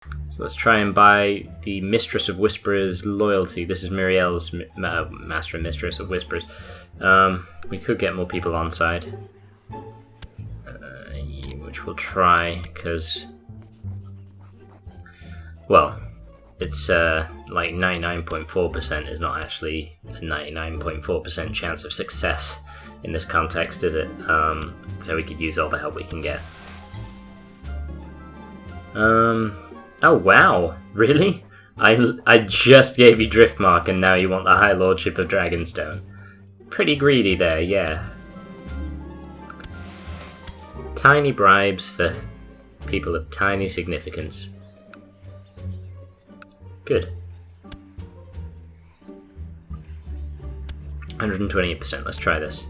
So let's try and buy the Mistress of Whisperers loyalty. This is Muriel's Master and Mistress of Whisperers. We could get more people on side, which we'll try, because, well, it's like 99.4% is not actually a 99.4% chance of success in this context, is it? So we could use all the help we can get. Oh wow, really? I just gave you Driftmark and now you want the High Lordship of Dragonstone. Pretty greedy there, yeah. Tiny bribes for people of tiny significance. Good. 128%, let's try this.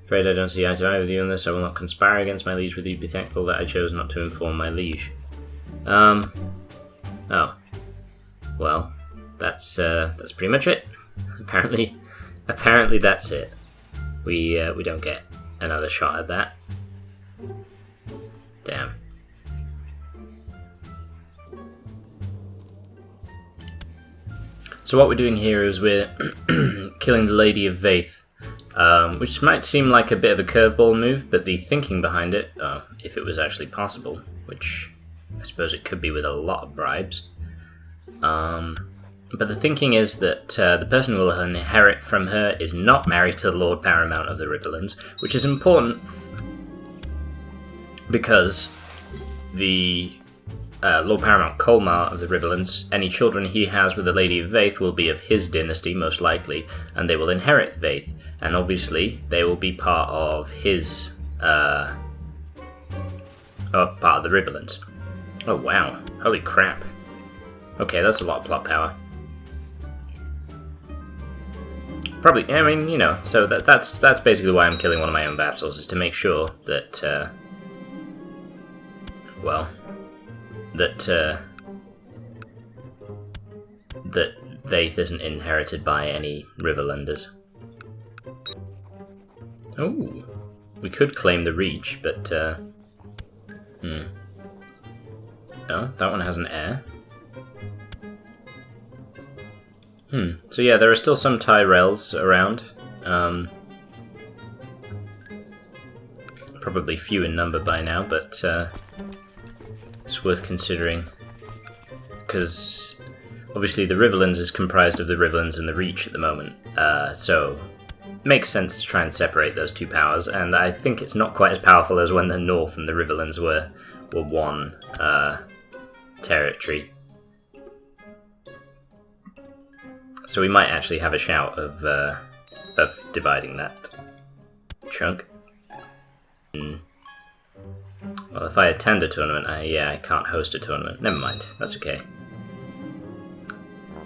Afraid I don't see eye to eye with you on this. I will not conspire against my liege with you. Be thankful that I chose not to inform my liege. Oh. Well, that's pretty much it. Apparently that's it. We don't get another shot at that. Damn. So what we're doing here is we're killing the Lady of Vaith. Which might seem like a bit of a curveball move, but the thinking behind it, if it was actually possible, which I suppose it could be with a lot of bribes, but the thinking is that the person who will inherit from her is not married to the Lord Paramount of the Riverlands, which is important because the Lord Paramount Colmar of the Riverlands, any children he has with the Lady of Vaith will be of his dynasty, most likely, and they will inherit Vaith. And obviously, they will be part of his, part of the Riverlands. Oh wow, holy crap. Okay, that's a lot of plot power. Probably, I mean, you know, so that's basically why I'm killing one of my own vassals, is to make sure that, well, that Vaith isn't inherited by any Riverlanders. Oh, we could claim the Reach, but, No, that one has an heir. So yeah, there are still some Tyrells around. Probably few in number by now, but, it's worth considering. Because, obviously, the Riverlands is comprised of the Riverlands and the Reach at the moment, so makes sense to try and separate those two powers, and I think it's not quite as powerful as when the North and the Riverlands were one territory. So we might actually have a shout of dividing that chunk. Well, if I attend a tournament, I can't host a tournament. Never mind, that's okay.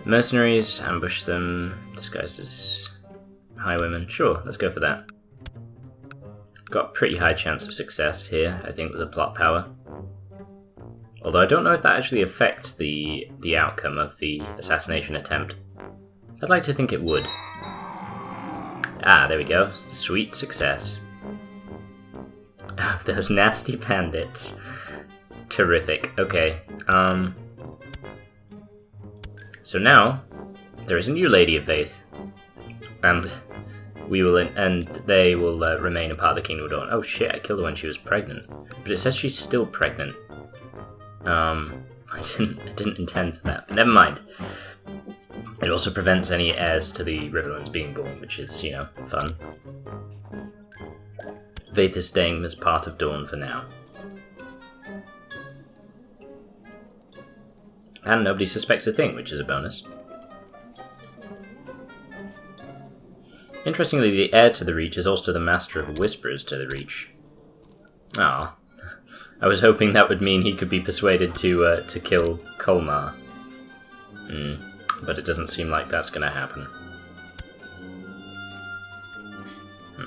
Mercenaries, ambush them, disguised as highwaymen. Sure, let's go for that. Got a pretty high chance of success here, I think, with the plot power. Although I don't know if that actually affects the outcome of the assassination attempt. I'd like to think it would. Ah, there we go. Sweet success. Those nasty bandits. Terrific. Okay. So now there is a new Lady of Vaith, and they will remain a part of the Kingdom of Dawn. Oh shit! I killed her when she was pregnant, but it says she's still pregnant. I didn't intend for that, but never mind. It also prevents any heirs to the Riverlands being born, which is, you know, fun. Vaith is staying as part of Dawn for now. And nobody suspects a thing, which is a bonus. Interestingly, the heir to the Reach is also the Master of Whisperers to the Reach. Ah, I was hoping that would mean he could be persuaded to kill Colmar. But it doesn't seem like that's going to happen.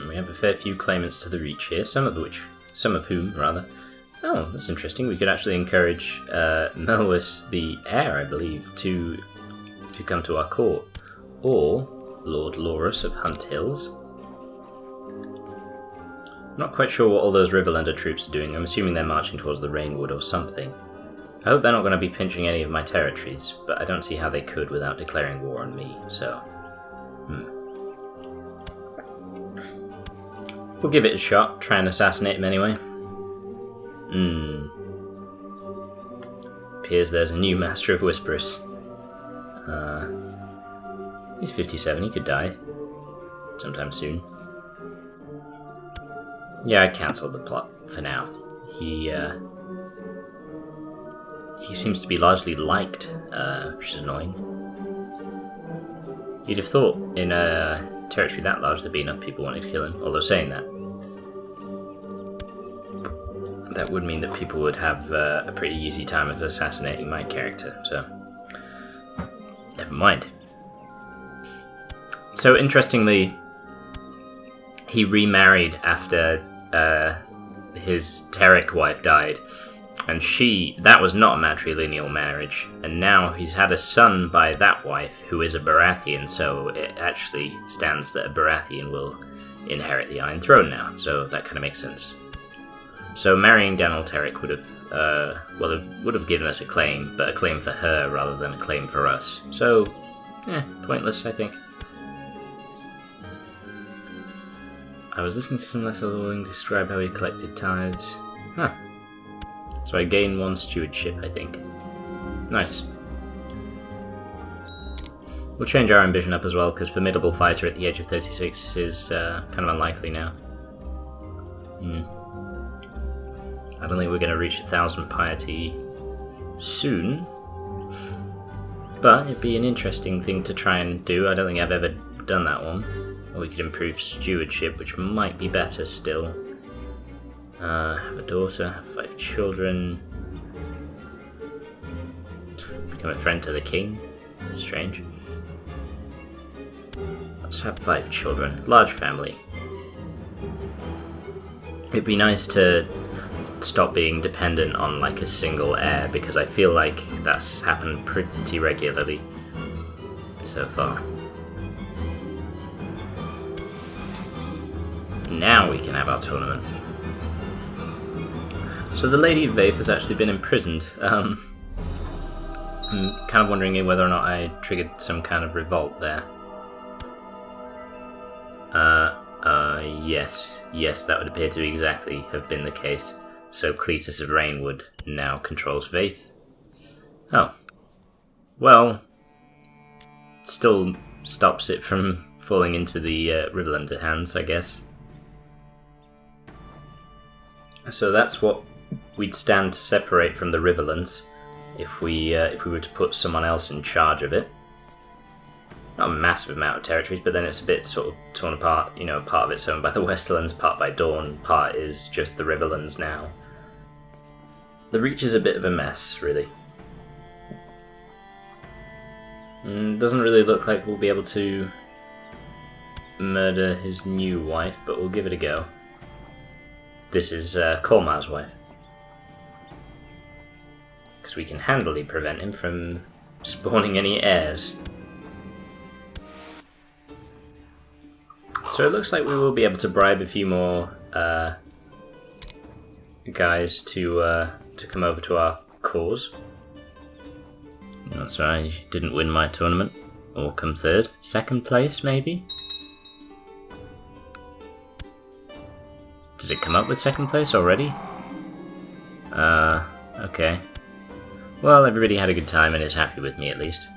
We have a fair few claimants to the Reach here, some of whom. Oh, that's interesting. We could actually encourage Moas, the heir, I believe, to come to our court, or Lord Laurus of Hunt Hills. I'm not quite sure what all those Riverlander troops are doing. I'm assuming they're marching towards the Rainwood or something. I hope they're not going to be pinching any of my territories, but I don't see how they could without declaring war on me, so... We'll give it a shot, try and assassinate him anyway. Appears there's a new Master of Whisperers. He's 57, he could die sometime soon. Yeah, I cancelled the plot for now. He seems to be largely liked, which is annoying. You'd have thought in a territory that large there'd be enough people wanting to kill him, although saying that would mean that people would have a pretty easy time of assassinating my character, so never mind. So interestingly, he remarried after his Terric wife died, and that was not a matrilineal marriage, and now he's had a son by that wife who is a Baratheon, so it actually stands that a Baratheon will inherit the Iron Throne now, so that kind of makes sense. So marrying Daniel Terric would have given us a claim, but a claim for her rather than a claim for us. So, pointless, I think. I was listening to some lesser willing to describe how he collected tithes. Huh. So I gain 1 stewardship, I think. Nice. We'll change our ambition up as well, because formidable fighter at the age of 36 is kind of unlikely now. I don't think we're going to reach 1,000 piety soon, but it'd be an interesting thing to try and do. I don't think I've ever done that one. Or we could improve stewardship, which might be better still. Have a daughter, have 5 children. Become a friend to the king. Strange. Let's have 5 children. Large family. It'd be nice to stop being dependent on like a single heir, because I feel like that's happened pretty regularly so far. Now we can have our tournament. So the Lady of Vaith has actually been imprisoned. I'm kind of wondering whether or not I triggered some kind of revolt there. Yes, that would appear to exactly have been the case. So Cletus of Rainwood now controls Vaith. Oh. Well, still stops it from falling into the Riverlander hands, I guess. So that's what we'd stand to separate from the Riverlands if we were to put someone else in charge of it. Not a massive amount of territories, but then it's a bit sort of torn apart. You know, part of it's owned by the Westerlands, part by Dawn, part is just the Riverlands now. The Reach is a bit of a mess, really. Doesn't really look like we'll be able to murder his new wife, but we'll give it a go. This is Colmar's wife. Because we can handily prevent him from spawning any heirs. So it looks like we will be able to bribe a few more guys to come over to our cause. That's right, I didn't win my tournament. Or come third. Second place, maybe? Did it come up with second place already? Okay. Well, everybody had a good time and is happy with me at least.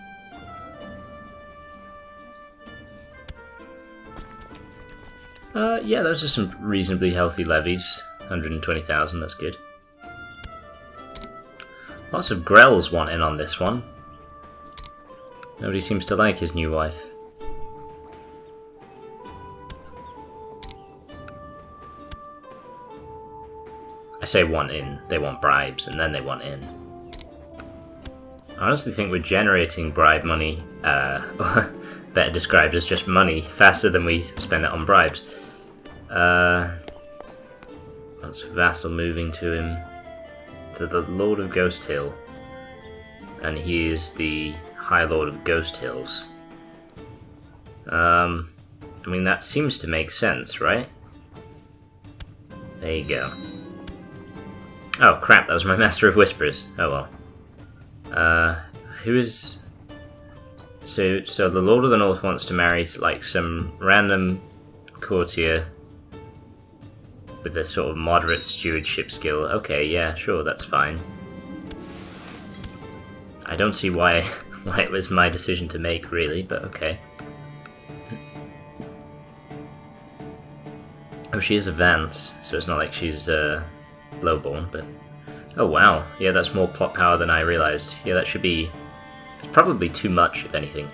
Yeah, those are some reasonably healthy levies. 120,000, that's good. Lots of Grells want in on this one. Nobody seems to like his new wife. I say want in, they want bribes, and then they want in. I honestly think we're generating bribe money, better described as just money, faster than we spend it on bribes. That's a vassal moving to him, to the Lord of Ghost Hill, and he is the High Lord of Ghost Hills. I mean, that seems to make sense, right? There you go. Oh crap, that was my Master of Whispers. Oh well. Who is... So the Lord of the North wants to marry like some random courtier with a sort of moderate stewardship skill. Okay, yeah, sure, that's fine. I don't see why it was my decision to make, really, but okay. Oh, she is a Vance, so it's not like she's lowborn, but... Oh wow, yeah, that's more plot power than I realised. Yeah, that should be... It's probably too much, if anything.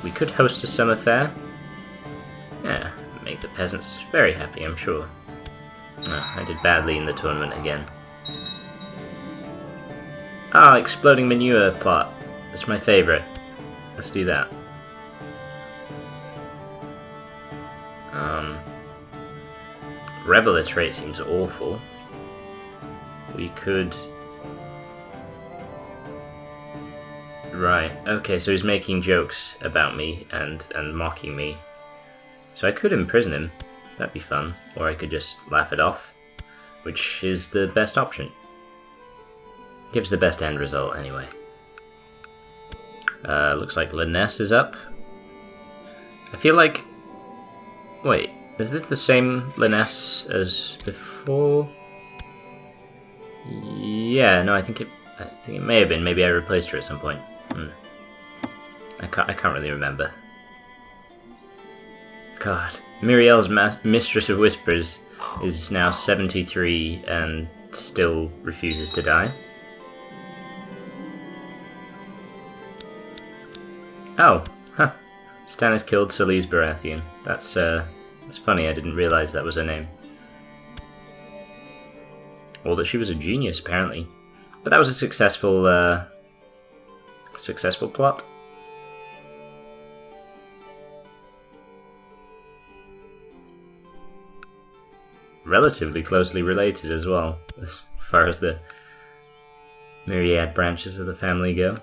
We could host a summer fair. Yeah, make the peasants very happy, I'm sure. Oh, I did badly in the tournament again. Ah, exploding manure plot. That's my favourite. Let's do that. Reveler trait seems awful. We could... Right, okay, so he's making jokes about me and mocking me. So I could imprison him. That'd be fun. Or I could just laugh it off. Which is the best option. Gives the best end result, anyway. Looks like Liness is up. I feel like... Wait, is this the same Liness as before? Yeah, no, I think it may have been. Maybe I replaced her at some point. I can't really remember. God, Muriel's Mistress of Whispers is now 73 and still refuses to die. Oh, huh. Stannis killed Selyse Baratheon. That's funny, I didn't realise that was her name. Or that she was a genius, apparently. But that was a successful plot. Relatively closely related as well, as far as the myriad branches of the family go.